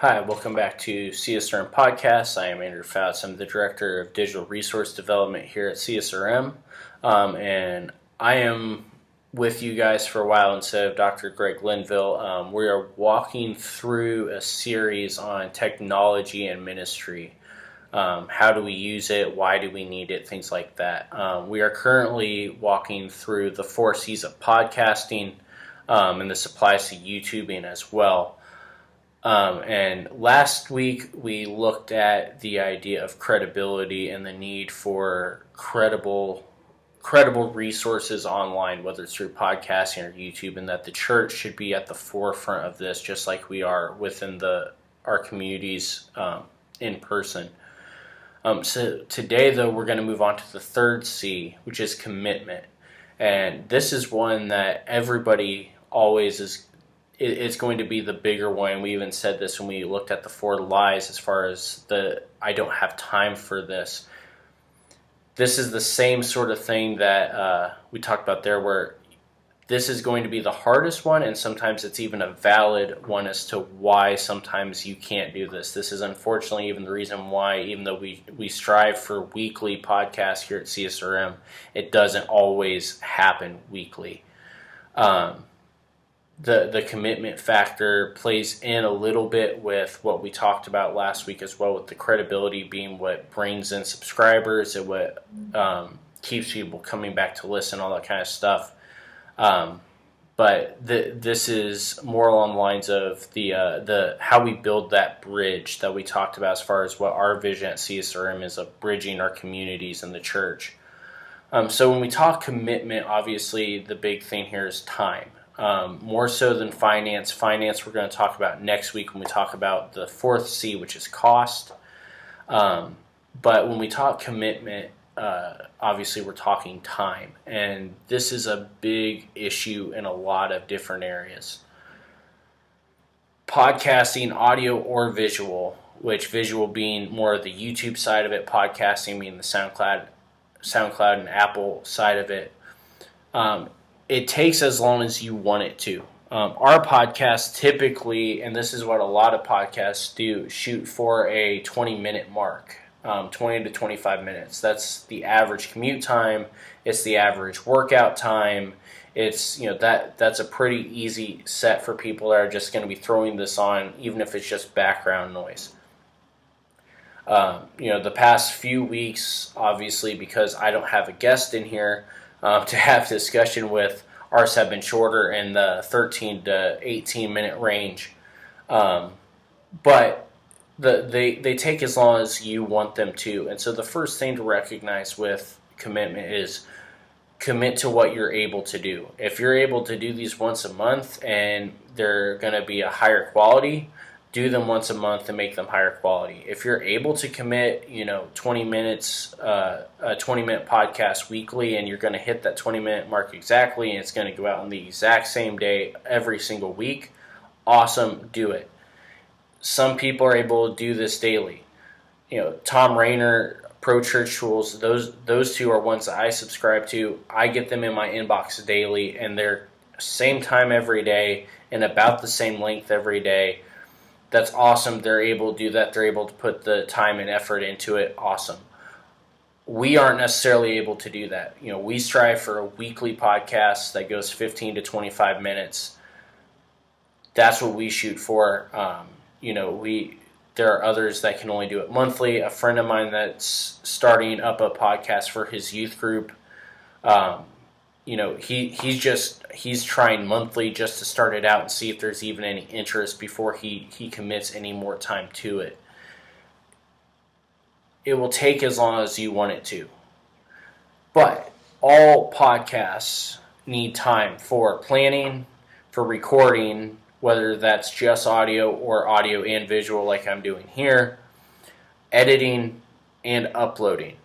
Hi, welcome back to Csrm Podcast. I am Andrew Fouts. I'm the Director of Digital Resource Development here at Csrm. And I am with you guys for a while instead of Dr. Greg Linville. We are walking through a series on technology and ministry. How do we use it? Why do we need it? Things like that. We are currently walking through the 4 C's of podcasting, and this applies to YouTubing as well. And last week we looked at the idea of credibility and the need for credible resources online, whether it's through podcasting or YouTube, and that the church should be at the forefront of this, just like we are within our communities in person. So today, though, we're going to move on to the third C, which is commitment. And this is one that everybody always is. It's going to be the bigger one. We even said this when we looked at the 4 lies as far as I don't have time for this. This is the same sort of thing that we talked about there, where this is going to be the hardest one, and sometimes it's even a valid one as to why sometimes you can't do this. This is unfortunately even the reason why, even though we strive for weekly podcasts here at CSRM, it doesn't always happen weekly. The commitment factor plays in a little bit with what we talked about last week as well, with the credibility being what brings in subscribers and what keeps people coming back to listen, all that kind of stuff. But this is more along the lines of the how we build that bridge that we talked about as far as what our vision at CSRM is of bridging our communities and the church. So when we talk commitment, obviously the big thing here is time. More so than finance. Finance we're going to talk about next week when we talk about the 4th C, which is cost. But when we talk commitment, obviously we're talking time. And this is a big issue in a lot of different areas. Podcasting, audio or visual, which visual being more of the YouTube side of it, podcasting being the SoundCloud and Apple side of it. It takes as long as you want it to. Our podcast typically, and this is what a lot of podcasts do, shoot for a 20-minute mark, 20 to 25 minutes. That's the average commute time. It's the average workout time. It's that's a pretty easy set for people that are just going to be throwing this on, even if it's just background noise. The past few weeks, obviously, because I don't have a guest in here to have discussion with, ours have been shorter in the 13 to 18 minute range. But they take as long as you want them to. And so the first thing to recognize with commitment is commit to what you're able to do. If you're able to do these once a month and they're going to be a higher quality, do them once a month and make them higher quality. If you're able to commit, 20 minutes, a 20-minute podcast weekly, and you're going to hit that 20-minute mark exactly, and it's going to go out on the exact same day every single week, awesome, do it. Some people are able to do this daily. Tom Rainer, Pro Church Tools, those 2 are ones that I subscribe to. I get them in my inbox daily, and they're same time every day and about the same length every day. That's awesome. They're able to do that. They're able to put the time and effort into it. Awesome. We aren't necessarily able to do that. We strive for a weekly podcast that goes 15 to 25 minutes. That's what we shoot for. There are others that can only do it monthly. A friend of mine that's starting up a podcast for his youth group, he's trying monthly just to start it out and see if there's even any interest before he commits any more time to it. It will take as long as you want it to. But all podcasts need time for planning, for recording, whether that's just audio or audio and visual like I'm doing here, editing, and uploading.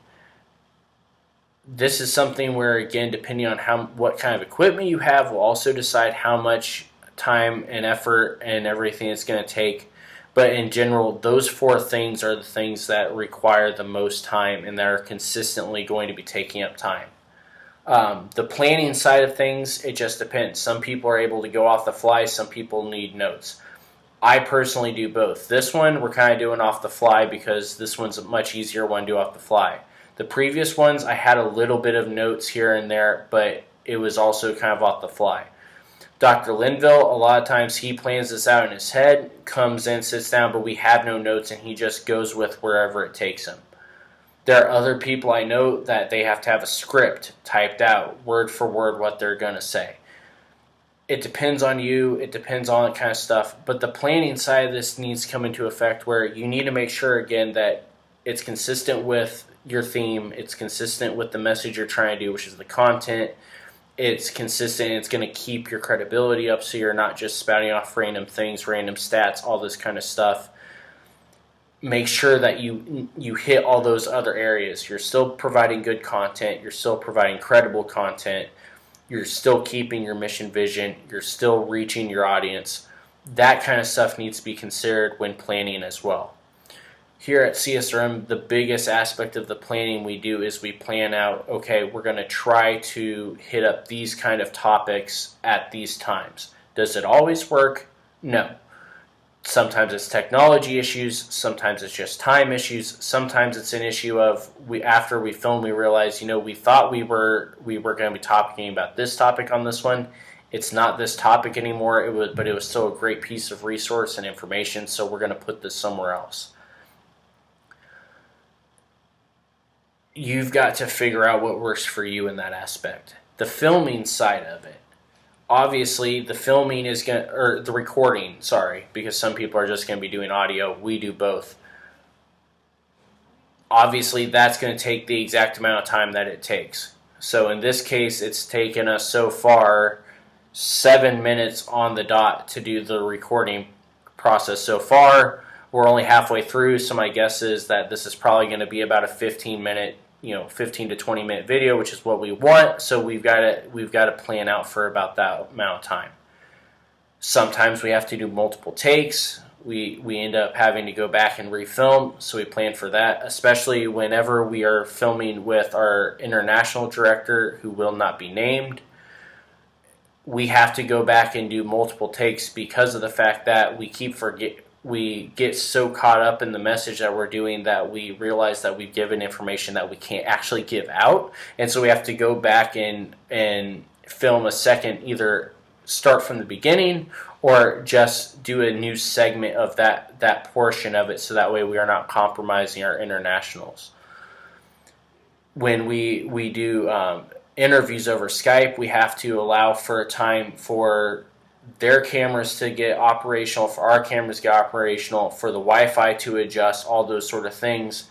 This is something where, again, depending on what kind of equipment you have, will also decide how much time and effort and everything it's going to take. But in general, those 4 things are the things that require the most time and that are consistently going to be taking up time. The planning side of things, it just depends. Some people are able to go off the fly. Some people need notes. I personally do both. This one we're kind of doing off the fly because this one's a much easier one to do off the fly. The previous ones I had a little bit of notes here and there, but it was also kind of off the fly. Dr. Linville, a lot of times he plans this out in his head, comes in, sits down, but we have no notes and he just goes with wherever it takes him. There are other people I know that they have to have a script typed out, word for word, what they're going to say. It depends on you. It depends on that kind of stuff. But the planning side of this needs to come into effect where you need to make sure, again, that it's consistent with your theme. It's consistent with the message you're trying to do, which is the content. It's consistent. It's going to keep your credibility up so you're not just spouting off random things, random stats, all this kind of stuff. Make sure that you hit all those other areas. You're still providing good content. You're still providing credible content. You're still keeping your mission vision. You're still reaching your audience. That kind of stuff needs to be considered when planning as well. Here at CSRM, the biggest aspect of the planning we do is we plan out, okay, we're going to try to hit up these kind of topics at these times. Does it always work? No. Sometimes it's technology issues, sometimes it's just time issues, sometimes it's an issue of after we film we realize, we thought we were going to be talking about this topic on this one. It's not this topic anymore, but it was still a great piece of resource and information, so we're going to put this somewhere else. You've got to figure out what works for you in that aspect. The filming side of it. Obviously, the filming is going to, or the recording, sorry, because some people are just going to be doing audio. We do both. Obviously, that's going to take the exact amount of time that it takes. So in this case, it's taken us so far 7 minutes on the dot to do the recording process so far. We're only halfway through, so my guess is that this is probably going to be about a 15 to 20 minute video, which is what we want. So we've got to plan out for about that amount of time. Sometimes we have to do multiple takes. We end up having to go back and refilm, so we plan for that, especially whenever we are filming with our international director, who will not be named. We have to go back and do multiple takes because of the fact that we get so caught up in the message that we're doing that we realize that we've given information that we can't actually give out. And so we have to go back and film a second, either start from the beginning or just do a new segment of that portion of it, so that way we are not compromising our internationals. When we do interviews over Skype, we have to allow for a time for their cameras to get operational, for our cameras to get operational, for the Wi-Fi to adjust, all those sort of things.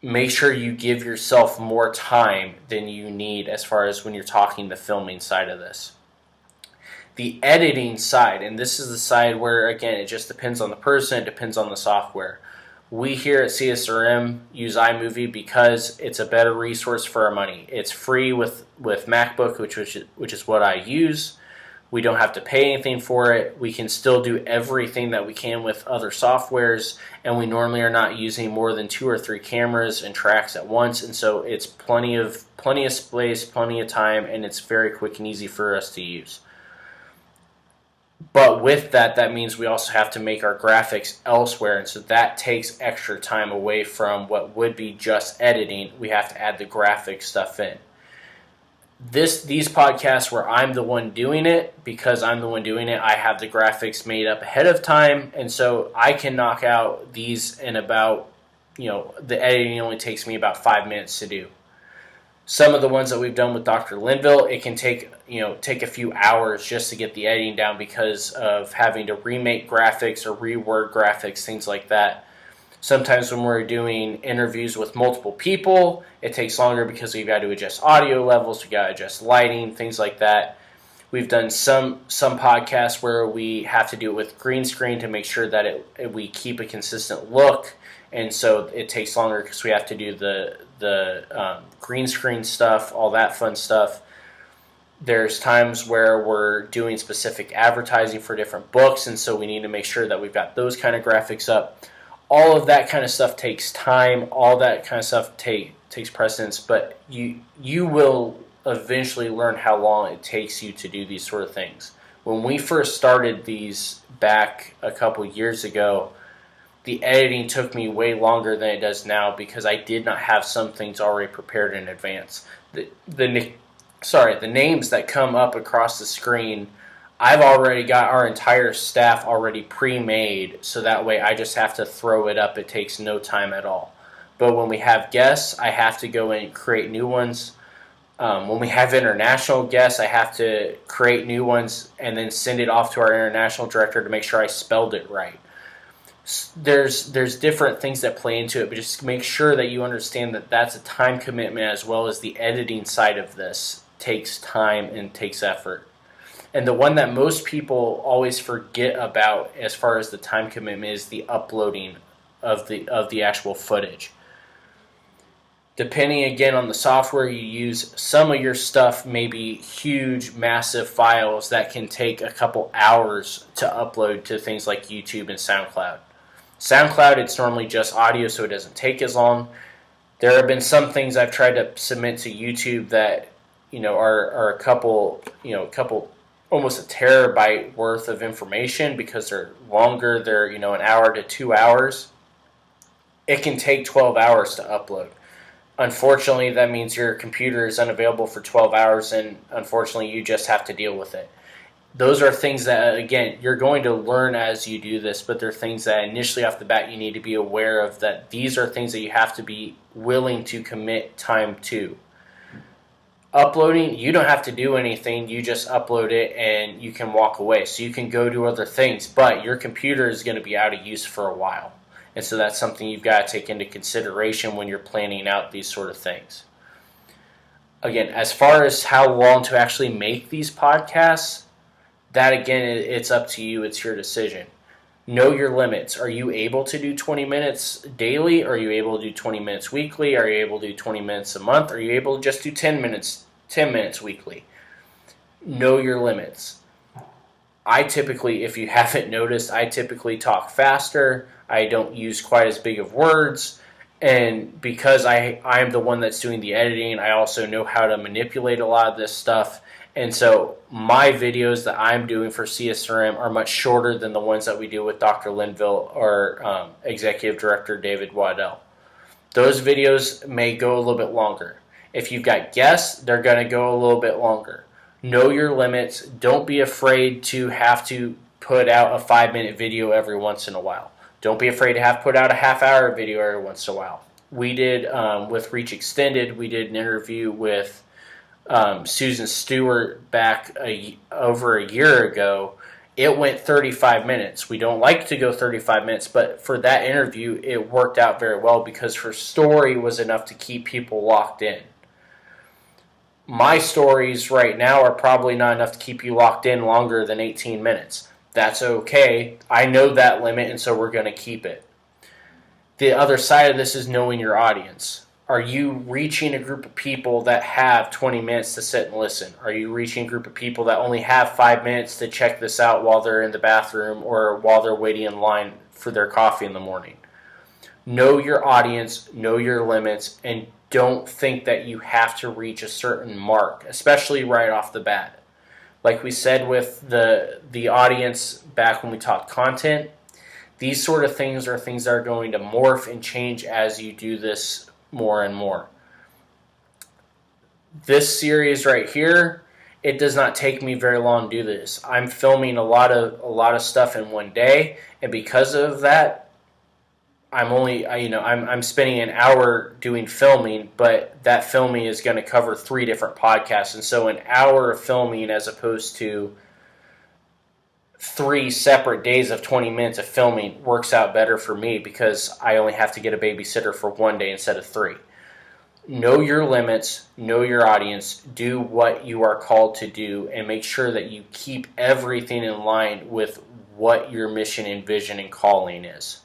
Make sure you give yourself more time than you need as far as when you're talking the filming side of this. The editing side, and this is the side where, again, it just depends on the person, it depends on the software. We here at CSRM use iMovie because it's a better resource for our money. It's free with MacBook, which is what I use. We don't have to pay anything for it. We can still do everything that we can with other softwares, and we normally are not using more than 2 or 3 cameras and tracks at once, and so it's plenty of space, plenty of time, and it's very quick and easy for us to use. But with that means we also have to make our graphics elsewhere, and so that takes extra time away from what would be just editing. We have to add the graphic stuff in. These podcasts where I'm the one doing it, because I'm the one doing it, I have the graphics made up ahead of time, and so I can knock out these in about, the editing only takes me about 5 minutes to do. Some of the ones that we've done with Dr. Linville, it can take a few hours just to get the editing down because of having to remake graphics or reword graphics, things like that. Sometimes when we're doing interviews with multiple people, it takes longer because we've got to adjust audio levels, we've got to adjust lighting, things like that. We've done some podcasts where we have to do it with green screen to make sure that we keep a consistent look, and so it takes longer because we have to do the green screen stuff, all that fun stuff. There's times where we're doing specific advertising for different books, and so we need to make sure that we've got those kind of graphics up. All of that kind of stuff takes time. All that kind of stuff takes precedence, but you will eventually learn how long it takes you to do these sort of things. When we first started these back a couple years ago, the editing took me way longer than it does now because I did not have some things already prepared in advance. The names that come up across the screen, I've already got our entire staff already pre-made, so that way I just have to throw it up. It takes no time at all. But when we have guests, I have to go in and create new ones. When we have international guests, I have to create new ones and then send it off to our international director to make sure I spelled it right. There's different things that play into it, but just make sure that you understand that that's a time commitment, as well as the editing side of this takes time and takes effort. And the one that most people always forget about as far as the time commitment is the uploading of the actual footage. Depending again on the software you use, some of your stuff may be huge, massive files that can take a couple hours to upload to things like YouTube and SoundCloud. SoundCloud, it's normally just audio, so it doesn't take as long. There have been some things I've tried to submit to YouTube that are a couple almost a terabyte worth of information because they're longer. They're an hour to 2 hours. It can take 12 hours to upload. Unfortunately, that means your computer is unavailable for 12 hours, and unfortunately, you just have to deal with it. Those are things that, again, you're going to learn as you do this, but they're things that initially off the bat you need to be aware of, that these are things that you have to be willing to commit time to. Uploading, you don't have to do anything. You just upload it and you can walk away. So you can go do other things, but your computer is going to be out of use for a while. And so that's something you've got to take into consideration when you're planning out these sort of things. Again, as far as how long to actually make these podcasts, that again, it's up to you. It's your decision. Know your limits. Are you able to do 20 minutes daily? Are you able to do 20 minutes weekly? Are you able to do 20 minutes a month? Are you able to just do 10 minutes weekly? Know your limits. I typically, if you haven't noticed, I typically talk faster. I don't use quite as big of words. And because I'm the one that's doing the editing, I also know how to manipulate a lot of this stuff. And so my videos that I'm doing for CSRM are much shorter than the ones that we do with Dr. Linville or Executive Director David Waddell. Those videos may go a little bit longer. If you've got guests, they're going to go a little bit longer. Know your limits. Don't be afraid to have to put out a 5-minute video every once in a while. Don't be afraid to have to put out a half-hour video every once in a while. We did, with Reach Extended, we did an interview with Susan Stewart back over a year ago. It went 35 minutes. We don't like to go 35 minutes, but for that interview, it worked out very well because her story was enough to keep people locked in. My stories right now are probably not enough to keep you locked in longer than 18 minutes. That's okay. I know that limit, and so we're going to keep it. The other side of this is knowing your audience. Are you reaching a group of people that have 20 minutes to sit and listen? Are you reaching a group of people that only have 5 minutes to check this out while they're in the bathroom or while they're waiting in line for their coffee in the morning? Know your audience, know your limits, and don't think that you have to reach a certain mark, especially right off the bat. Like we said with the audience back when we talked content, these sort of things are things that are going to morph and change as you do this more and more. This series right here, it does not take me very long to do this. I'm filming a lot of stuff in one day, and because of that, I'm spending an hour doing filming, but that filming is going to cover 3 different podcasts, and so an hour of filming as opposed to 3 separate days of 20 minutes of filming works out better for me because I only have to get a babysitter for 1 day instead of 3. Know your limits, know your audience, do what you are called to do, and make sure that you keep everything in line with what your mission and vision and calling is.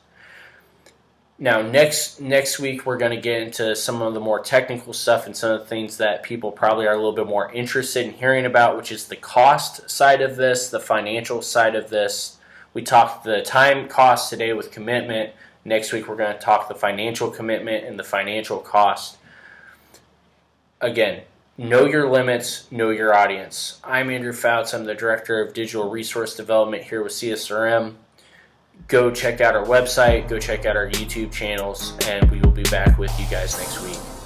Now, next week, we're going to get into some of the more technical stuff and some of the things that people probably are a little bit more interested in hearing about, which is the cost side of this, the financial side of this. We talked the time cost today with commitment. Next week, we're going to talk the financial commitment and the financial cost. Again, Know your limits, know your audience. I'm Andrew Fouts. I'm the Director of Digital Resource Development here with Csrm. Go check out our website, go check out our YouTube channels, and we will be back with you guys next week.